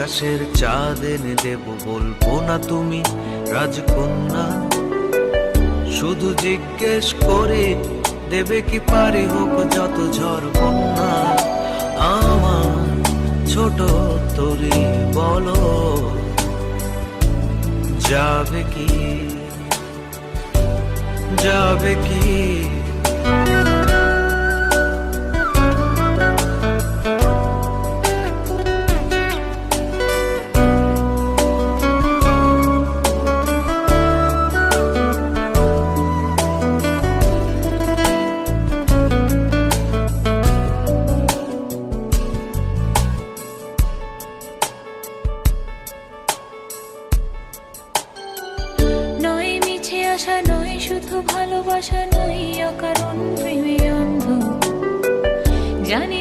আকাশের চাঁদ এনে দেব, বলবো না তুমি রাজকন্যা। শুধু জিজ্ঞেস করে দেবে কি পারি হোক যত ঝড় বন্যা। আমার ছোট তরি বলো যাবে কি, যাবে কি? আশা নয় শুধু ভালোবাসা নয়, অকারণ প্রেমে অন্ধ জানি।